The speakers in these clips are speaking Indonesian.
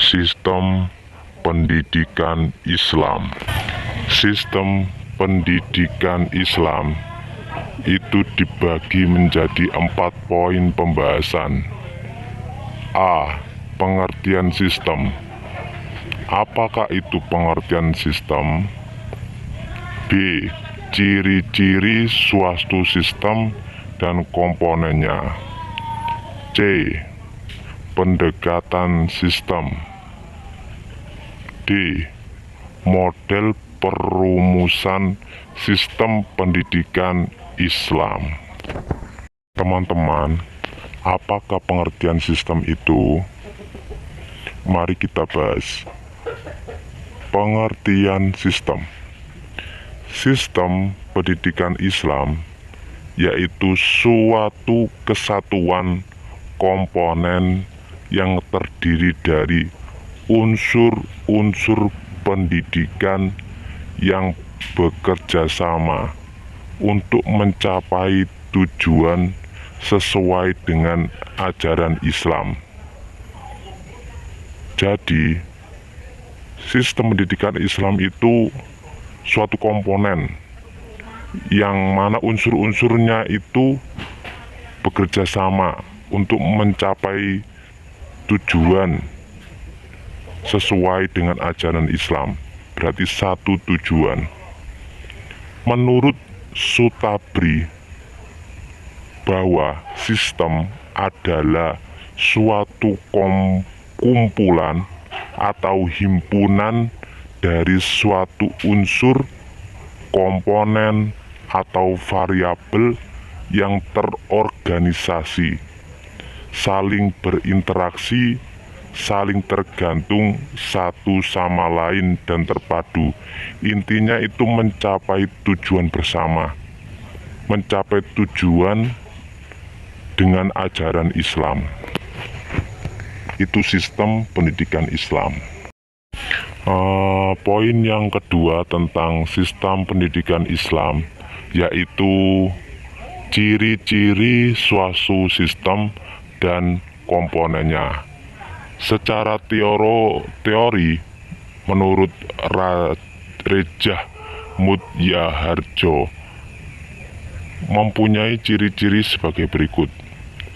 Sistem pendidikan Islam. Sistem pendidikan Islam itu dibagi menjadi 4 poin pembahasan. A. Pengertian sistem. Apakah itu pengertian sistem? B. Ciri-ciri suatu sistem dan komponennya. C. Pendekatan sistem. D. Model perumusan sistem pendidikan Islam. Teman-teman, apakah pengertian sistem itu? Mari kita bahas. Pengertian sistem. Sistem pendidikan Islam yaitu suatu kesatuan komponen yang terdiri dari unsur-unsur pendidikan yang bekerja sama untuk mencapai tujuan sesuai dengan ajaran Islam. Jadi, sistem pendidikan Islam itu suatu komponen yang mana unsur-unsurnya itu bekerja sama untuk mencapai tujuan sesuai dengan ajaran Islam. Berarti satu tujuan. Menurut Sutabri, bahwa sistem adalah suatu kumpulan atau himpunan dari suatu unsur, komponen, atau variabel yang terorganisasi, saling berinteraksi, saling tergantung satu sama lain dan terpadu. Intinya itu mencapai tujuan bersama, mencapai tujuan dengan ajaran Islam. Itu sistem pendidikan Islam. Poin yang kedua tentang sistem pendidikan Islam yaitu ciri-ciri suatu sistem dan komponennya. Secara teori menurut Rejah Mutyaharjo mempunyai ciri-ciri sebagai berikut.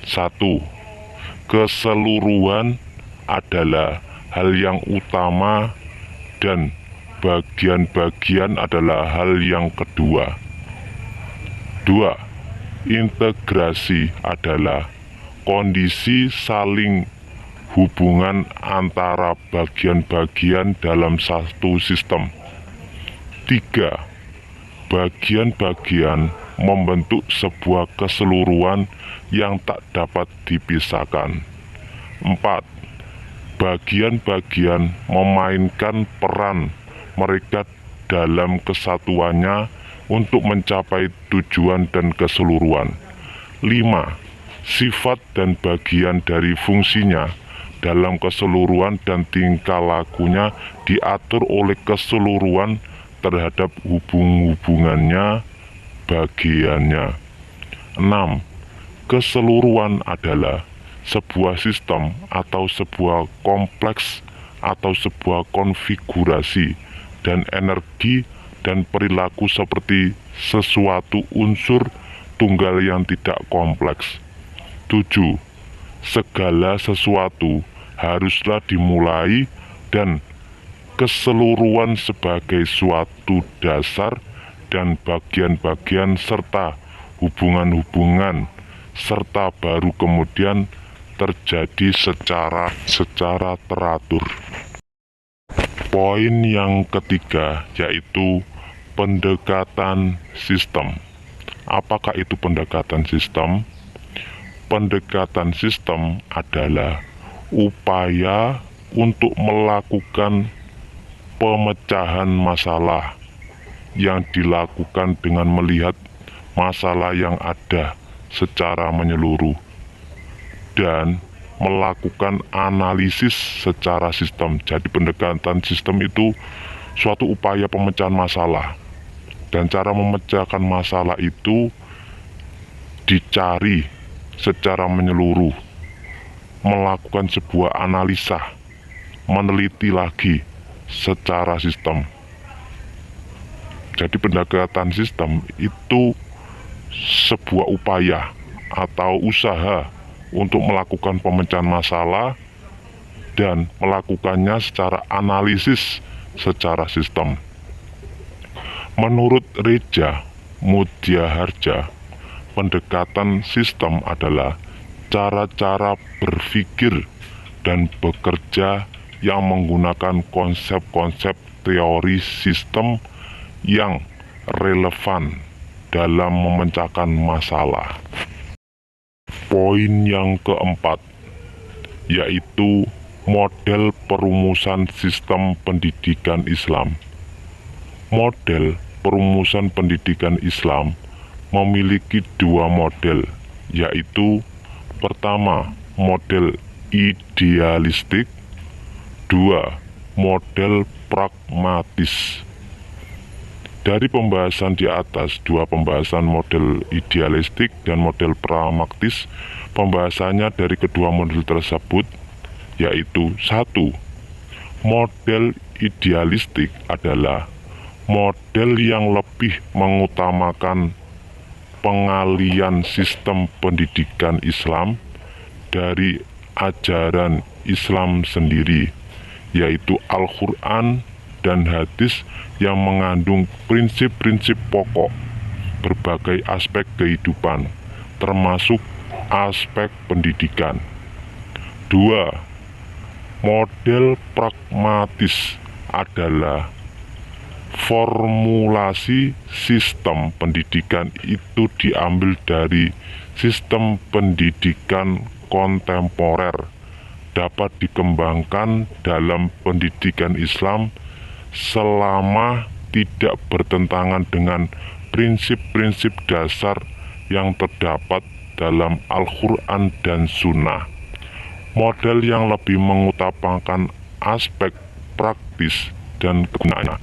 1. Keseluruhan adalah hal yang utama dan bagian-bagian adalah hal yang kedua. 2. Integrasi adalah kondisi saling hubungan antara bagian-bagian dalam satu sistem. 3. Bagian-bagian membentuk sebuah keseluruhan yang tak dapat dipisahkan. 4. Bagian-bagian memainkan peran mereka dalam kesatuannya untuk mencapai tujuan dan keseluruhan. 5. Sifat dan bagian dari fungsinya dalam keseluruhan dan tingkah lakunya diatur oleh keseluruhan terhadap hubungannya bagiannya. 6. Keseluruhan adalah sebuah sistem atau sebuah kompleks atau sebuah konfigurasi dan energi dan perilaku seperti sesuatu unsur tunggal yang tidak kompleks. 7. Segala sesuatu haruslah dimulai dan keseluruhan sebagai suatu dasar dan bagian-bagian serta hubungan-hubungan serta baru kemudian terjadi secara teratur. Poin yang ketiga yaitu pendekatan sistem. Apakah itu pendekatan sistem? Pendekatan sistem adalah upaya untuk melakukan pemecahan masalah yang dilakukan dengan melihat masalah yang ada secara menyeluruh dan melakukan analisis secara sistem. Jadi pendekatan sistem itu suatu upaya pemecahan masalah, dan cara memecahkan masalah itu dicari secara menyeluruh, melakukan sebuah analisa, meneliti lagi secara sistem. Jadi pendekatan sistem itu sebuah upaya atau usaha untuk melakukan pemecahan masalah dan melakukannya secara analisis secara sistem. Menurut Reja Mudyaharja, pendekatan sistem adalah cara-cara berpikir dan bekerja yang menggunakan konsep-konsep teori sistem yang relevan dalam memecahkan masalah. Poin yang keempat, yaitu model perumusan sistem pendidikan Islam. Model perumusan pendidikan Islam memiliki dua model, yaitu pertama, model idealistik, dua, model pragmatis. Dari pembahasan di atas, dua pembahasan model idealistik dan model pragmatis, pembahasannya dari kedua model tersebut, yaitu satu, model idealistik adalah model yang lebih mengutamakan pengalian sistem pendidikan Islam dari ajaran Islam sendiri, yaitu Al-Quran dan hadis yang mengandung prinsip-prinsip pokok berbagai aspek kehidupan, termasuk aspek pendidikan. Dua, model pragmatis adalah formulasi sistem pendidikan itu diambil dari sistem pendidikan kontemporer, dapat dikembangkan dalam pendidikan Islam selama tidak bertentangan dengan prinsip-prinsip dasar yang terdapat dalam Al-Quran dan Sunnah. Model yang lebih mengutamakan aspek praktis dan kegunaan.